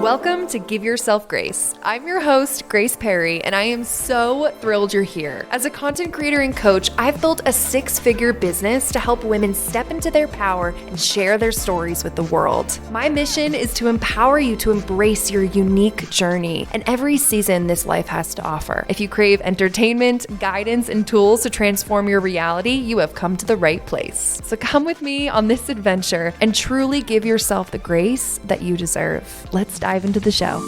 Welcome to Give Yourself Grace. I'm your host, Grace Perry, and I am so thrilled you're here. As a content creator and coach, I've built a six-figure business to help women step into their power and share their stories with the world. My mission is to empower you to embrace your unique journey and every season this life has to offer. If you crave entertainment, guidance, and tools to transform your reality, you have come to the right place. So come with me on this adventure and truly give yourself the grace that you deserve. Let's dive into the show.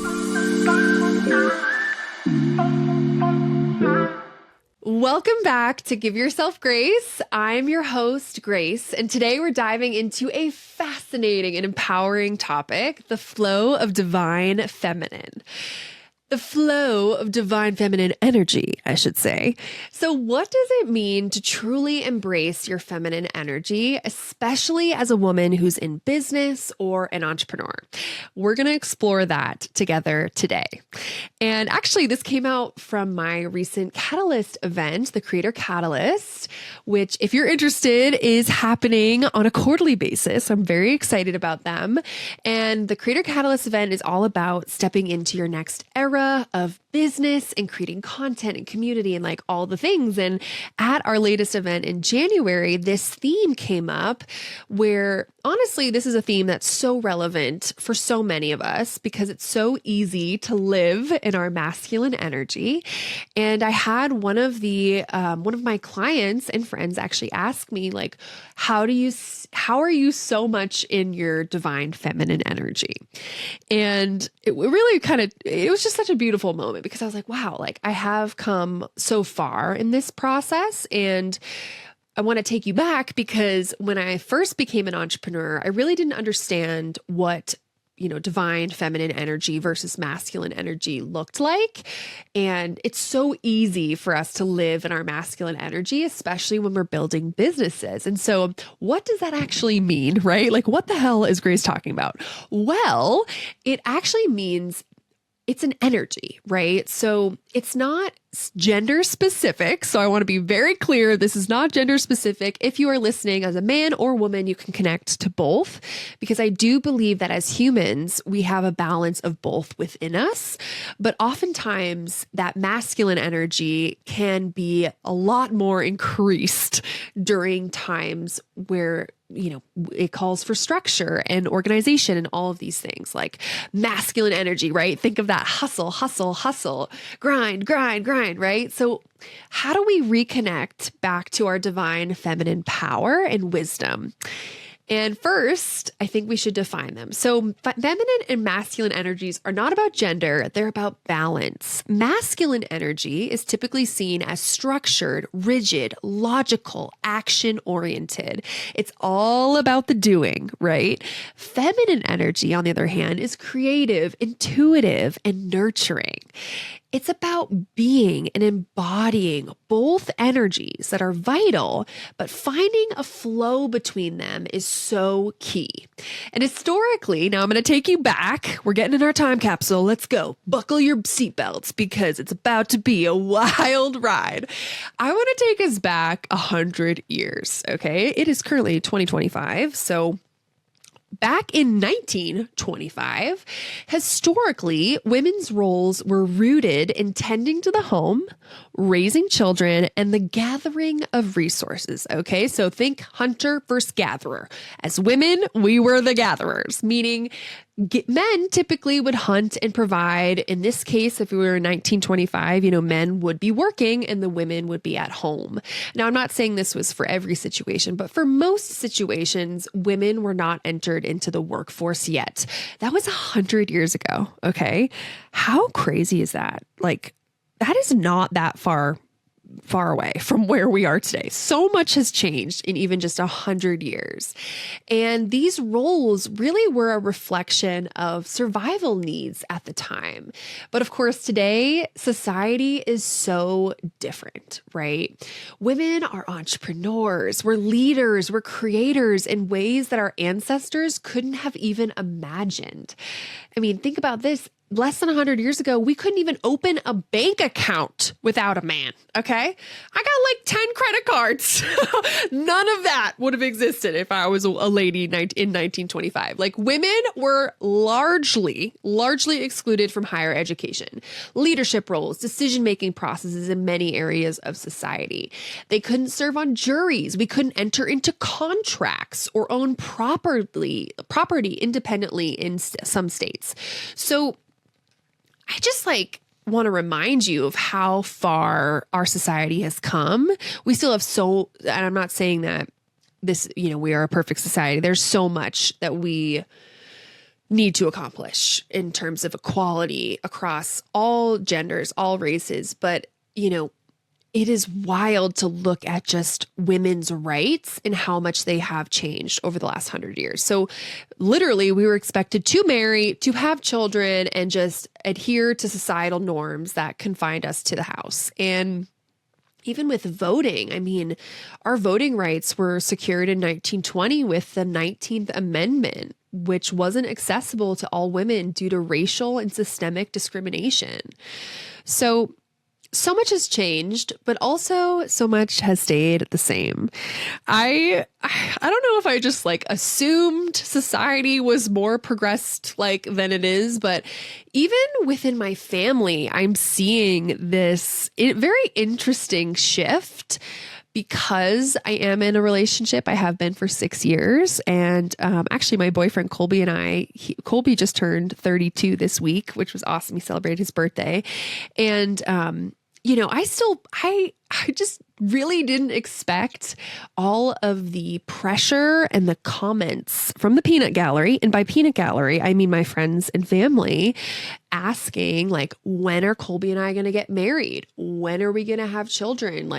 Welcome back to Give Yourself Grace. I'm your host, Grace, and today we're diving into a fascinating and empowering topic, the flow of divine feminine. The flow of divine feminine energy, I should say. So what does it mean to truly embrace your feminine energy, especially as a woman who's in business or an entrepreneur? We're going to explore that together today. And actually, this came out from my recent Catalyst event, the Creator Catalyst, which, if you're interested, is happening on a quarterly basis. I'm very excited about them. And the Creator Catalyst event is all about stepping into your next era of business and creating content and community and like all the things. And at our latest event in January, this theme came up where honestly, this is a theme that's so relevant for so many of us because it's so easy to live in our masculine energy. And I had one of my clients and friends actually ask me like, how are you so much in your divine feminine energy? And it was just such a beautiful moment because I was like, wow, like I have come so far in this process. And I want to take you back because when I first became an entrepreneur, I really didn't understand what divine feminine energy versus masculine energy looked like. And it's so easy for us to live in our masculine energy, especially when we're building businesses. And so what does that actually mean, right? Like what the hell is Grace talking about? Well, it actually means it's an energy, right? So it's not gender specific. So I want to be very clear. This is not gender specific. If you are listening as a man or woman, you can connect to both because I do believe that as humans, we have a balance of both within us. But oftentimes that masculine energy can be a lot more increased during times where it calls for structure and organization and all of these things like masculine energy, right? Think of that hustle, grind, right? So how do we reconnect back to our divine feminine power and wisdom? And first, I think we should define them. So feminine and masculine energies are not about gender, they're about balance. Masculine energy is typically seen as structured, rigid, logical, action-oriented. It's all about the doing, right? Feminine energy, on the other hand, is creative, intuitive, and nurturing. It's about being and embodying both energies that are vital, but finding a flow between them is so key. And historically, now I'm going to take you back. We're getting in our time capsule. Let's go. Buckle your seatbelts because it's about to be a wild ride. I want to take us back 100 years, okay? It is currently 2025, so back in 1925, historically, women's roles were rooted in tending to the home, raising children, and the gathering of resources. Okay, so think hunter versus gatherer. As women, we were the gatherers, meaning men typically would hunt and provide. In this case, if we were in 1925, men would be working and the women would be at home. Now, I'm not saying this was for every situation, but for most situations, women were not entered into the workforce yet. That was 100 years ago. Okay. How crazy is that? Like, that is not that far away from where we are today. So much has changed in even just 100 years. And these roles really were a reflection of survival needs at the time. But of course, today, society is so different, right? Women are entrepreneurs, we're leaders, we're creators in ways that our ancestors couldn't have even imagined. I mean, think about this. less than 100 years ago, we couldn't even open a bank account without a man. Okay. I got like 10 credit cards. None of that would have existed if I was a lady in 1925. Like women were largely excluded from higher education, leadership roles, decision-making processes in many areas of society. They couldn't serve on juries. We couldn't enter into contracts or own property independently in some states. So I just like want to remind you of how far our society has come. We still have and I'm not saying that this, we are a perfect society. There's so much that we need to accomplish in terms of equality across all genders, all races. But, it is wild to look at just women's rights and how much they have changed over the last 100 years. So literally we were expected to marry, to have children, and just adhere to societal norms that confined us to the house. And even with voting, I mean, our voting rights were secured in 1920 with the 19th Amendment, which wasn't accessible to all women due to racial and systemic discrimination. So much has changed, but also so much has stayed the same. I don't know if I just like assumed society was more progressed than it is, but even within my family, I'm seeing this very interesting shift because I am in a relationship. I have been for 6 years. And actually my boyfriend Colby and Colby just turned 32 this week, which was awesome. He celebrated his birthday. And I just really didn't expect all of the pressure and the comments from the peanut gallery. And by peanut gallery, I mean my friends and family asking when are Colby and I going to get married? When are we going to have children?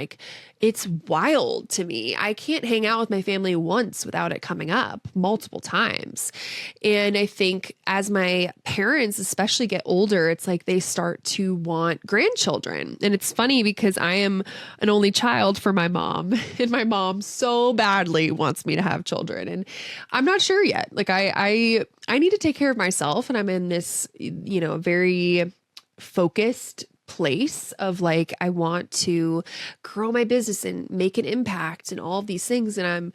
It's wild to me. I can't hang out with my family once without it coming up multiple times. And I think as my parents especially get older, it's like they start to want grandchildren. And it's funny because I am an only child for my mom, and my mom so badly wants me to have children. And I'm not sure yet. I need to take care of myself, and I'm in this, very focused place of I want to grow my business and make an impact and all of these things. And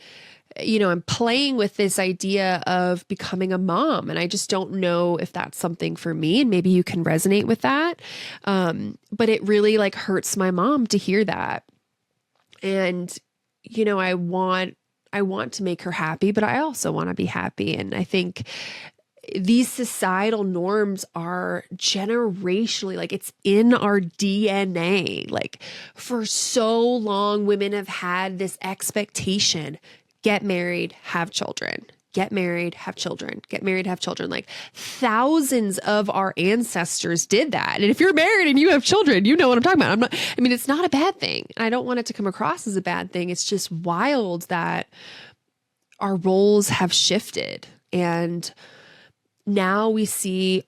I'm playing with this idea of becoming a mom, and I just don't know if that's something for me, and maybe you can resonate with that. But it really hurts my mom to hear that. And, I want to make her happy, but I also want to be happy. And I think these societal norms are generationally, it's in our DNA. For so long, women have had this expectation: get married, have children, get married, have children, get married, have children. Thousands of our ancestors did that. And if you're married and you have children, you know what I'm talking about. It's not a bad thing. I don't want it to come across as a bad thing. It's just wild that our roles have shifted. And now we see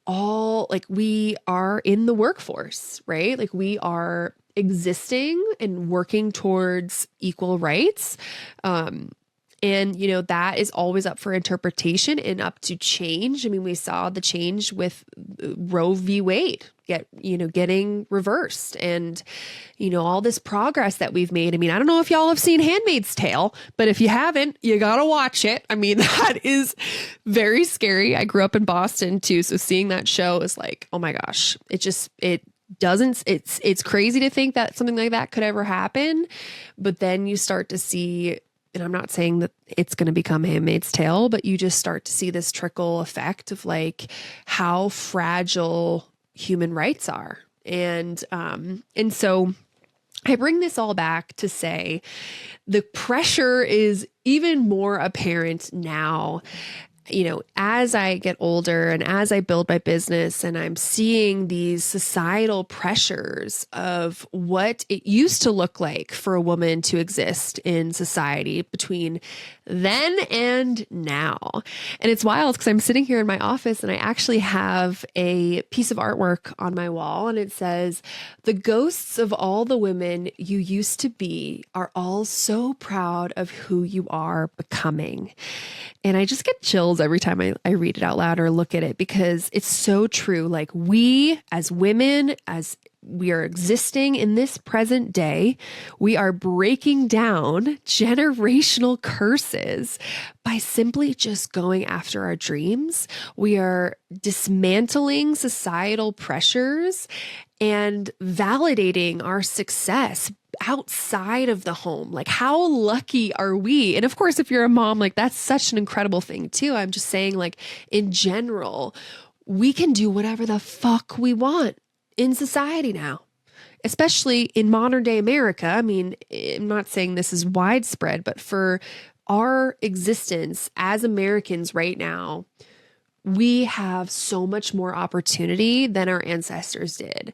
we are in the workforce, right? We are existing and working towards equal rights. And, that is always up for interpretation and up to change. We saw the change with Roe v. Wade getting reversed, and, all this progress that we've made. I don't know if y'all have seen Handmaid's Tale, but if you haven't, you got to watch it. That is very scary. I grew up in Boston too. So seeing that show is oh my gosh, it's crazy to think that something like that could ever happen. But then you start to see, and I'm not saying that it's going to become Handmaid's Tale, but you just start to see this trickle effect of how fragile human rights are. And so I bring this all back to say the pressure is even more apparent now. As I get older and as I build my business, and I'm seeing these societal pressures of what it used to look like for a woman to exist in society between then and now. And it's wild because I'm sitting here in my office and I actually have a piece of artwork on my wall and it says, "The ghosts of all the women you used to be are all so proud of who you are becoming." And I just get chills every time I read it out loud or look at it because it's so true. Like we as women, as we are existing in this present day, we are breaking down generational curses by simply just going after our dreams. We are dismantling societal pressures and validating our success outside of the home. Like, how lucky are we? And of course, if you're a mom, like that's such an incredible thing too. I'm just saying, like, in general, we can do whatever the fuck we want in society now, especially in modern day America. I mean, I'm not saying this is widespread, but for our existence as Americans right now, we have so much more opportunity than our ancestors did.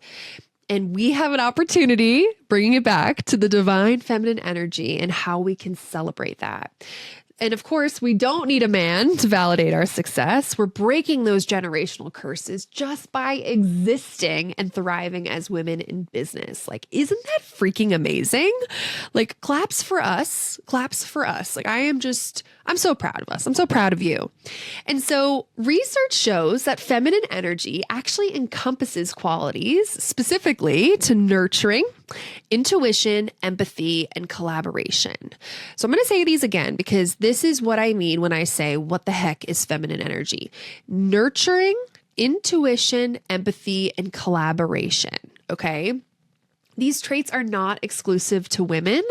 And we have an opportunity, bringing it back to the divine feminine energy and how we can celebrate that. And of course, we don't need a man to validate our success. We're breaking those generational curses just by existing and thriving as women in business. Like, isn't that freaking amazing? Like, claps for us, claps for us. Like, I'm so proud of us. I'm so proud of you. And so research shows that feminine energy actually encompasses qualities specifically to nurturing, intuition, empathy, and collaboration. So I'm going to say these again because this is what I mean when I say, what the heck is feminine energy? Nurturing, intuition, empathy, and collaboration. Okay. These traits are not exclusive to women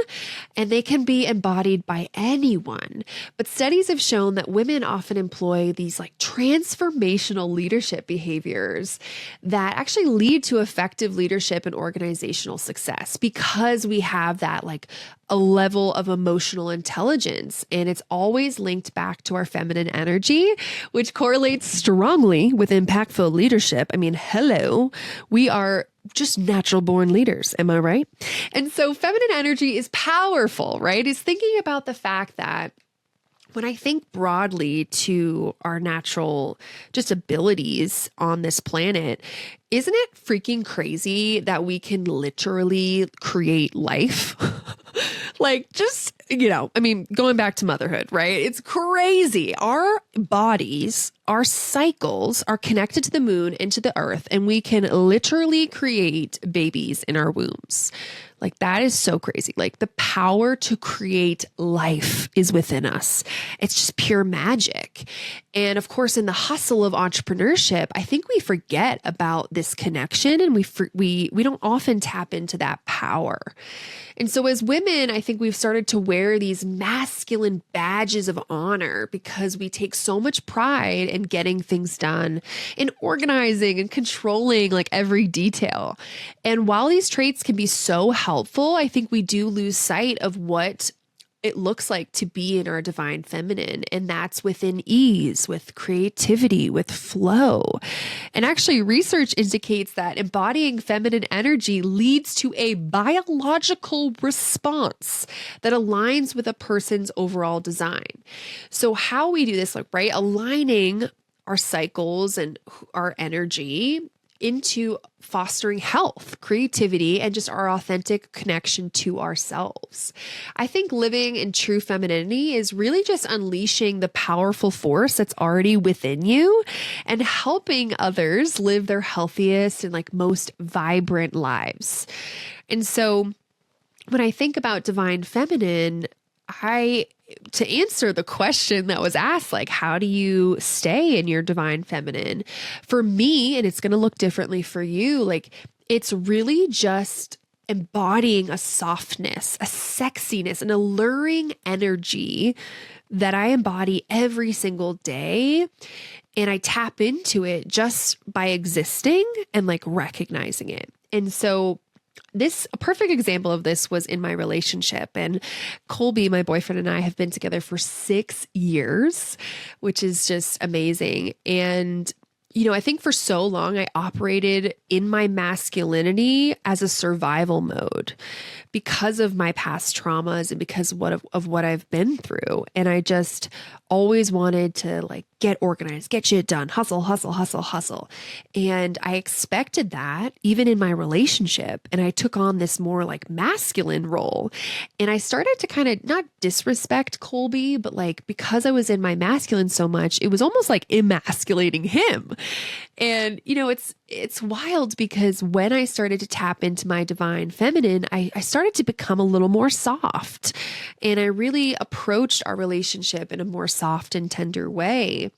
and they can be embodied by anyone. But studies have shown that women often employ these like transformational leadership behaviors that actually lead to effective leadership and organizational success because we have that like a level of emotional intelligence. And it's always linked back to our feminine energy, which correlates strongly with impactful leadership. I mean, hello, we are just natural born leaders. Am I right? And so feminine energy is powerful, right? It's thinking about the fact that when I think broadly to our natural just abilities on this planet, isn't it freaking crazy that we can literally create life? Like, just, I mean, going back to motherhood, right? It's crazy. Our bodies, our cycles are connected to the moon and to the earth, and we can literally create babies in our wombs. Like, that is so crazy. Like, the power to create life is within us. It's just pure magic. And of course, in the hustle of entrepreneurship, I think we forget about this connection and we don't often tap into that power. And so as women, I think we've started to wear these masculine badges of honor because we take so much pride in getting things done, in organizing and controlling like every detail. And while these traits can be so helpful, I think we do lose sight of what it looks like to be in our divine feminine. And that's within ease, with creativity, with flow. And actually, research indicates that embodying feminine energy leads to a biological response that aligns with a person's overall design. So how we do this, like, right, aligning our cycles and our energy into fostering health, creativity, and just our authentic connection to ourselves. I think living in true femininity is really just unleashing the powerful force that's already within you and helping others live their healthiest and like most vibrant lives. And so when I think about divine feminine, to answer the question that was asked, like, how do you stay in your divine feminine? For me, and it's going to look differently for you, like, it's really just embodying a softness, a sexiness, an alluring energy that I embody every single day. And I tap into it just by existing and like recognizing it. And so a perfect example of this was in my relationship, and Colby, my boyfriend, and I have been together for 6 years, which is just amazing. And I think for so long I operated in my masculinity as a survival mode because of my past traumas and because of what I've been through. And I just always wanted to like get organized, get shit done, hustle, hustle, hustle, hustle. And I expected that even in my relationship. And I took on this more like masculine role. And I started to kind of not disrespect Colby, but like because I was in my masculine so much, it was almost like emasculating him. And, it's wild because when I started to tap into my divine feminine, I started to become a little more soft. And I really approached our relationship in a more soft and tender way.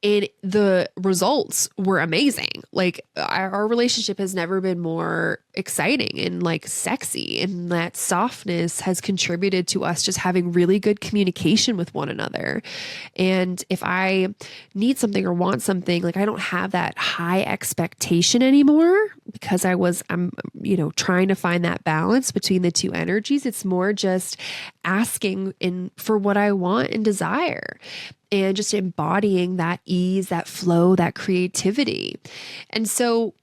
And the results were amazing. Like our relationship has never been more exciting and like sexy. And that softness has contributed to us just having really good communication with one another. And if I need something or want something, like I don't have that high expectation anymore because I'm trying to find that balance between the two energies. It's more just asking for what I want and desire. And just embodying that ease, that flow, that creativity. And so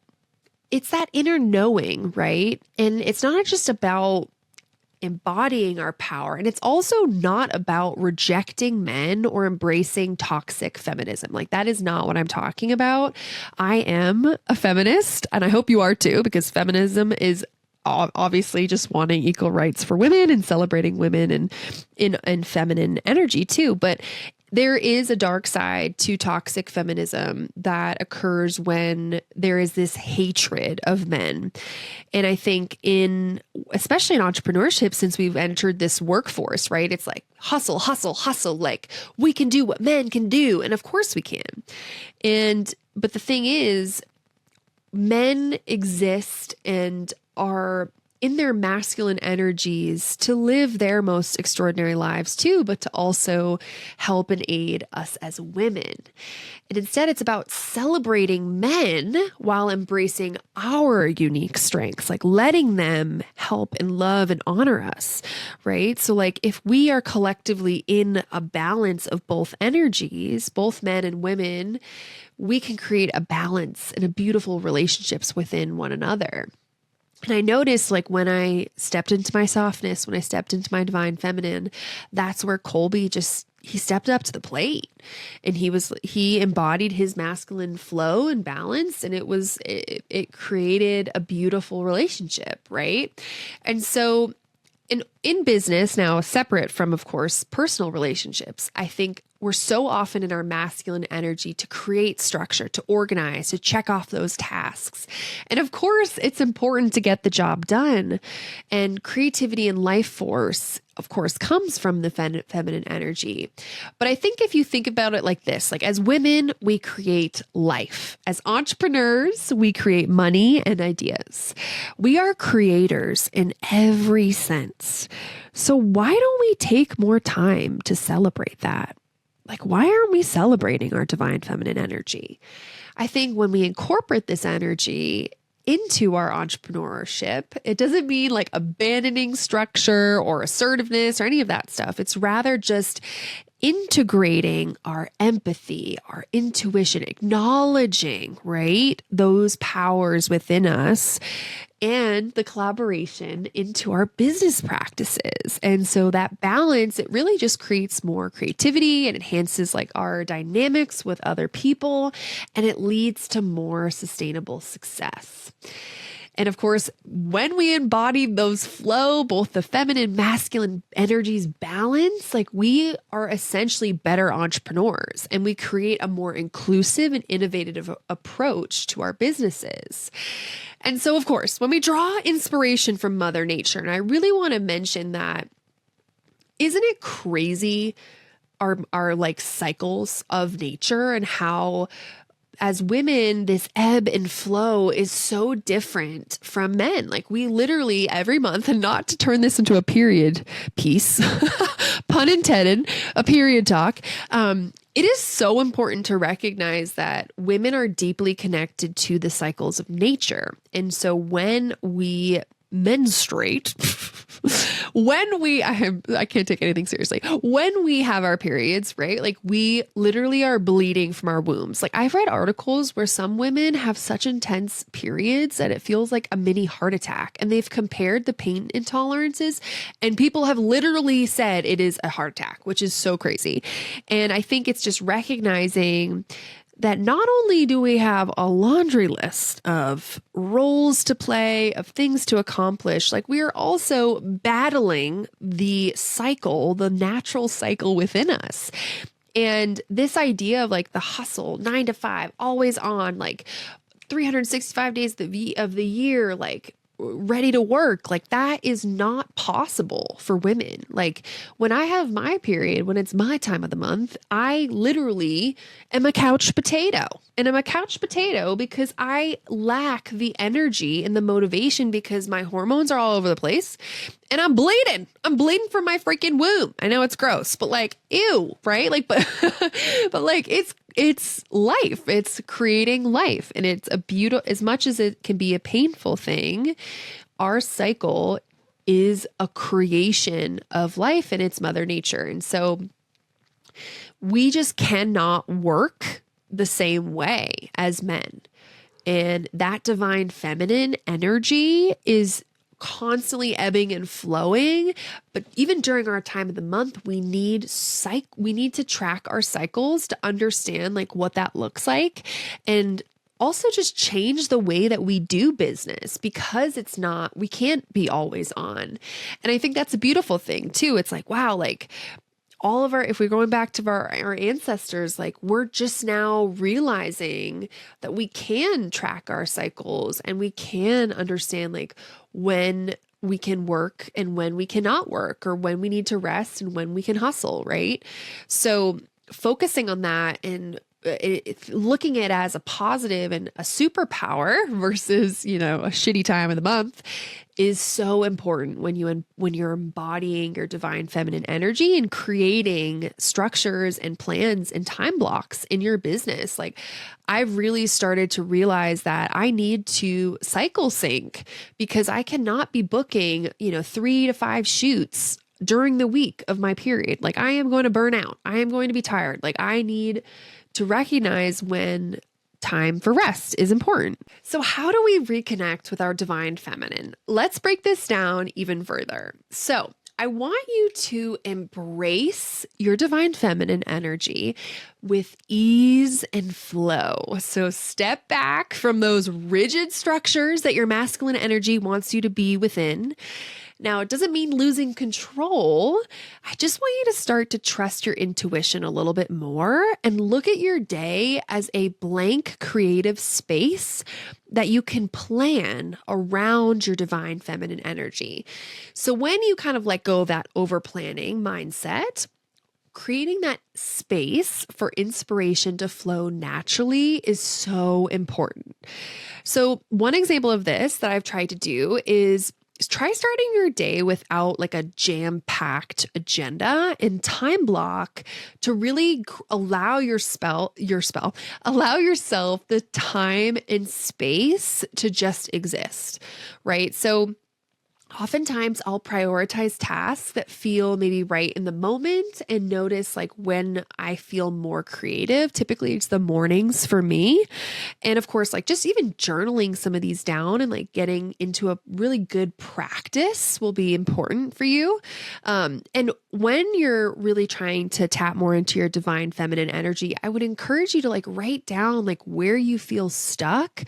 it's that inner knowing, right? And it's not just about embodying our power. And it's also not about rejecting men or embracing toxic feminism. Like that is not what I'm talking about. I am a feminist, and I hope you are too, because feminism is obviously just wanting equal rights for women and celebrating women and in feminine energy too. But there is a dark side to toxic feminism that occurs when there is this hatred of men. And I think especially in entrepreneurship, since we've entered this workforce, right? It's like hustle, hustle, hustle. Like we can do what men can do. And of course we can. But the thing is, men exist and are in their masculine energies to live their most extraordinary lives too, but to also help and aid us as women. And instead, it's about celebrating men while embracing our unique strengths, like letting them help and love and honor us, right? So like if we are collectively in a balance of both energies, both men and women, we can create a balance and a beautiful relationships within one another. And I noticed like when I stepped into my softness, when I stepped into my divine feminine, that's where Colby he stepped up to the plate and he embodied his masculine flow and balance. And it created a beautiful relationship. Right. And so in business now, separate from, of course, personal relationships, I think we're so often in our masculine energy to create structure, to organize, to check off those tasks. And of course, it's important to get the job done. And creativity and life force, of course, comes from the feminine energy. But I think if you think about it like this, like as women, we create life. As entrepreneurs, we create money and ideas. We are creators in every sense. So why don't we take more time to celebrate that? Like, why aren't we celebrating our divine feminine energy? I think when we incorporate this energy into our entrepreneurship, it doesn't mean like abandoning structure or assertiveness or any of that stuff. It's rather just integrating our empathy, our intuition, acknowledging, right, those powers within us and the collaboration into our business practices. And so that balance, it really just creates more creativity and enhances like our dynamics with other people, and it leads to more sustainable success. And of course, when we embody those flow, both the feminine, masculine energies balance, like we are essentially better entrepreneurs and we create a more inclusive and innovative approach to our businesses. And so, of course, when we draw inspiration from Mother Nature, and I really want to mention that, isn't it crazy our like cycles of nature and how as women, this ebb and flow is so different from men. Like we literally every month, and not to turn this into a period piece, pun intended, a period talk. It is so important to recognize that women are deeply connected to the cycles of nature. And so when we menstruate, I can't take anything seriously. When we have our periods, right? Like we literally are bleeding from our wombs. Like I've read articles where some women have such intense periods that it feels like a mini heart attack. And they've compared the pain intolerances and people have literally said it is a heart attack, which is so crazy. And I think it's just recognizing that not only do we have a laundry list of roles to play, of things to accomplish, like we are also battling the cycle, the natural cycle within us. And this idea of like the hustle, 9 to 5, always on, like 365 days of the year, like ready to work, like that is not possible for women. Like when I have my period, when it's my time of the month, I literally am a couch potato. And I'm a couch potato because I lack the energy and the motivation because my hormones are all over the place and I'm bleeding. I'm bleeding from my freaking womb. I know it's gross, but like, ew, right? Like, but, but like it's life. It's creating life. And it's a beautiful, as much as it can be a painful thing, our cycle is a creation of life and it's Mother Nature. And so we just cannot work the same way as men. And that divine feminine energy is constantly ebbing and flowing. But even during our time of the month, we need to track our cycles to understand like what that looks like. And also just change the way that we do business because we can't be always on. And I think that's a beautiful thing too. It's like, wow, like if we're going back to our ancestors, like we're just now realizing that we can track our cycles and we can understand like when we can work and when we cannot work, or when we need to rest and when we can hustle, right? So focusing on that and looking at it as a positive and a superpower versus, a shitty time of the month is so important when you're embodying your divine feminine energy and creating structures and plans and time blocks in your business. Like I've really started to realize that I need to cycle sync because I cannot be booking, 3 to 5 shoots during the week of my period. Like I am going to burn out. I am going to be tired. Like I need to recognize when time for rest is important. So how do we reconnect with our divine feminine? Let's break this down even further. So I want you to embrace your divine feminine energy with ease and flow. So step back from those rigid structures that your masculine energy wants you to be within. Now, it doesn't mean losing control. I just want you to start to trust your intuition a little bit more and look at your day as a blank creative space that you can plan around your divine feminine energy. So when you kind of let go of that over planning mindset, creating that space for inspiration to flow naturally is so important. So one example of this that I've tried to do is try starting your day without like a jam-packed agenda and time block to really allow yourself the time and space to just exist, right? So oftentimes I'll prioritize tasks that feel maybe right in the moment and notice like when I feel more creative. Typically it's the mornings for me. And of course, like just even journaling some of these down and like getting into a really good practice will be important for you. And when you're really trying to tap more into your divine feminine energy, I would encourage you to like write down like where you feel stuck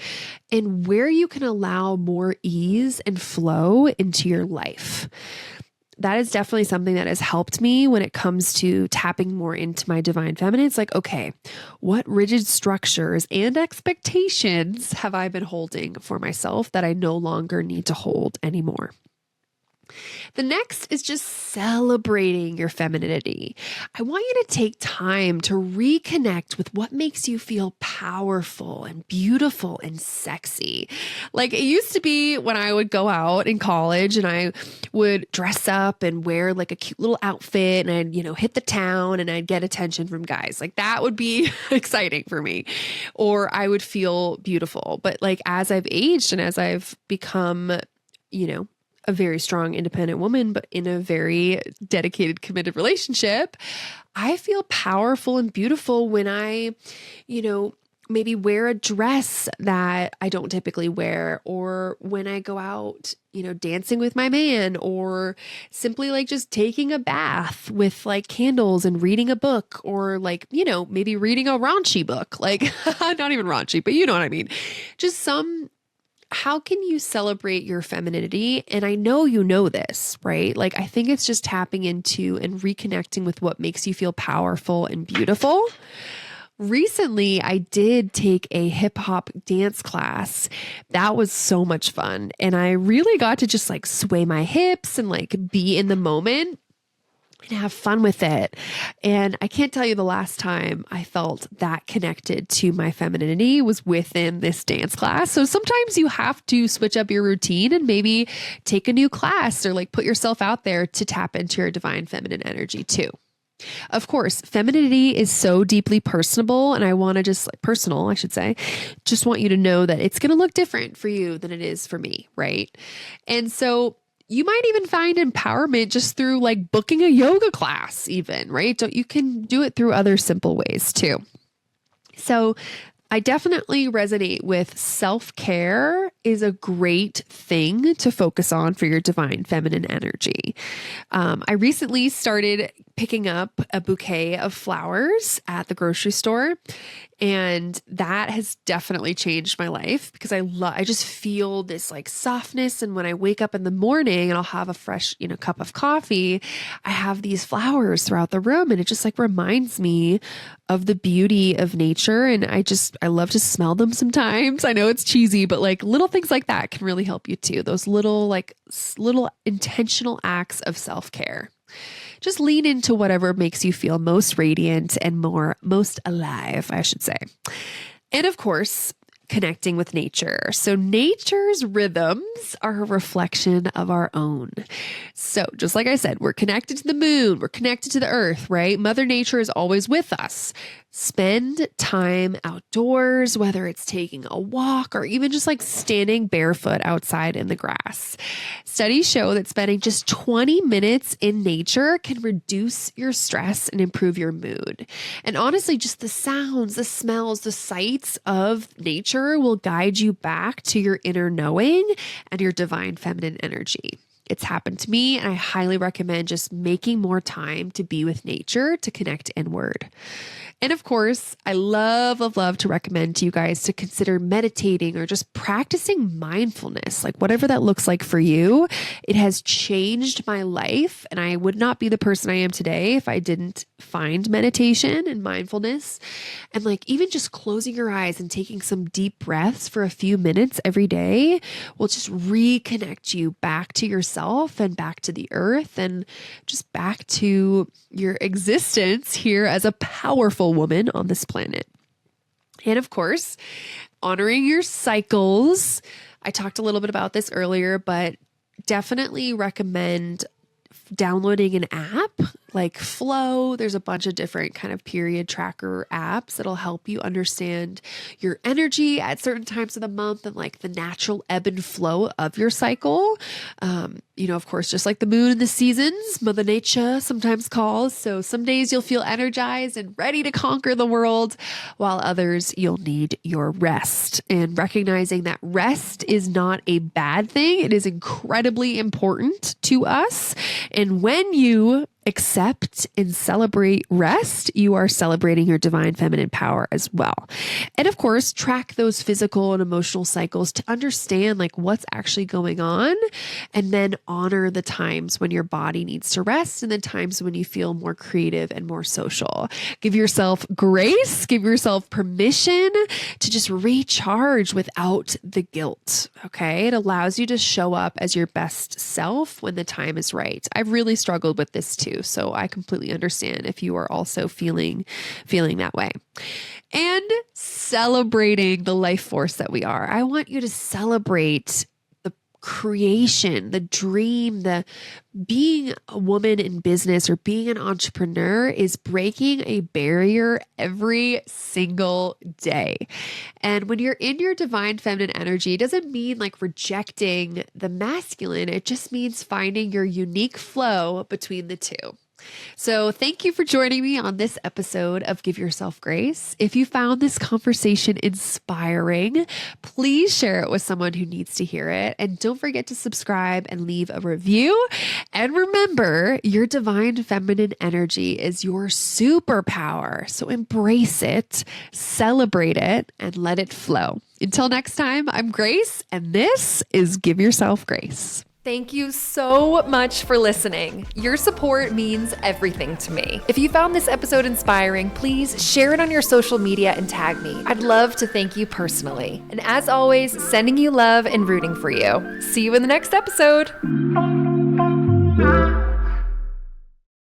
and where you can allow more ease and flow into your life. That is definitely something that has helped me when it comes to tapping more into my divine feminine. It's like, okay, what rigid structures and expectations have I been holding for myself that I no longer need to hold anymore? The next is just celebrating your femininity. I want you to take time to reconnect with what makes you feel powerful and beautiful and sexy. Like it used to be when I would go out in college and I would dress up and wear like a cute little outfit and I'd, hit the town and I'd get attention from guys. Like that would be exciting for me, or I would feel beautiful. But like as I've aged and as I've become, a very strong, independent woman, but in a very dedicated, committed relationship, I feel powerful and beautiful when I, maybe wear a dress that I don't typically wear, or when I go out, dancing with my man, or simply like just taking a bath with like candles and reading a book, or like, maybe reading a raunchy book, like not even raunchy, but you know what I mean? Just how can you celebrate your femininity? And I know you know this, right? Like, I think it's just tapping into and reconnecting with what makes you feel powerful and beautiful. Recently, I did take a hip hop dance class. That was so much fun. And I really got to just like sway my hips and like be in the moment and have fun with it. And I can't tell you the last time I felt that connected to my femininity was within this dance class. So sometimes you have to switch up your routine and maybe take a new class or like put yourself out there to tap into your divine feminine energy too. Of course, femininity is so deeply personable, and I want to just personal, I should say, just want you to know that it's going to look different for you than it is for me, right? And so you might even find empowerment just through like booking a yoga class even, right? You can do it through other simple ways too. So I definitely resonate with self-care is a great thing to focus on for your divine feminine energy. I recently started picking up a bouquet of flowers at the grocery store, and that has definitely changed my life because I just feel this like softness. And when I wake up in the morning and I'll have a fresh, cup of coffee, I have these flowers throughout the room, and it just like reminds me of the beauty of nature. And I love to smell them sometimes. I know it's cheesy, but like little things like that can really help you too. Those little intentional acts of self-care. Just lean into whatever makes you feel most radiant and most alive, I should say. And of course, connecting with nature. So nature's rhythms are a reflection of our own. So just like I said, we're connected to the moon, we're connected to the earth, right? Mother Nature is always with us. Spend time outdoors, whether it's taking a walk or even just like standing barefoot outside in the grass. Studies show that spending just 20 minutes in nature can reduce your stress and improve your mood. And honestly, just the sounds, the smells, the sights of nature will guide you back to your inner knowing and your divine feminine energy. It's happened to me, and I highly recommend just making more time to be with nature to connect inward. And of course, I love to recommend to you guys to consider meditating or just practicing mindfulness, like whatever that looks like for you. It has changed my life, and I would not be the person I am today if I didn't find meditation and mindfulness. And like even just closing your eyes and taking some deep breaths for a few minutes every day will just reconnect you back to yourself and back to the earth and just back to your existence here as a powerful woman on this planet. And of course, honoring your cycles. I talked a little bit about this earlier, but definitely recommend downloading an app like Flow. There's a bunch of different kind of period tracker apps that'll help you understand your energy at certain times of the month and like the natural ebb and flow of your cycle. Of course, just like the moon and the seasons, Mother Nature sometimes calls. So some days you'll feel energized and ready to conquer the world, while others you'll need your rest. And recognizing that rest is not a bad thing. It is incredibly important to us. And when you accept and celebrate rest, you are celebrating your divine feminine power as well. And of course, track those physical and emotional cycles to understand like what's actually going on, and then honor the times when your body needs to rest and the times when you feel more creative and more social. Give yourself grace, give yourself permission to just recharge without the guilt. Okay. It allows you to show up as your best self when the time is right. I've really struggled with this too. So I completely understand if you are also feeling that way. And celebrating the life force that we are. I want you to celebrate the creation, the dream, the being a woman in business or being an entrepreneur is breaking a barrier every single day. And when you're in your divine feminine energy, it doesn't mean like rejecting the masculine. It just means finding your unique flow between the two. So thank you for joining me on this episode of Give Yourself Grace. If you found this conversation inspiring, please share it with someone who needs to hear it. And don't forget to subscribe and leave a review. And remember, your divine feminine energy is your superpower. So embrace it, celebrate it, and let it flow. Until next time, I'm Grace, and this is Give Yourself Grace. Thank you so much for listening. Your support means everything to me. If you found this episode inspiring, please share it on your social media and tag me. I'd love to thank you personally. And as always, sending you love and rooting for you. See you in the next episode.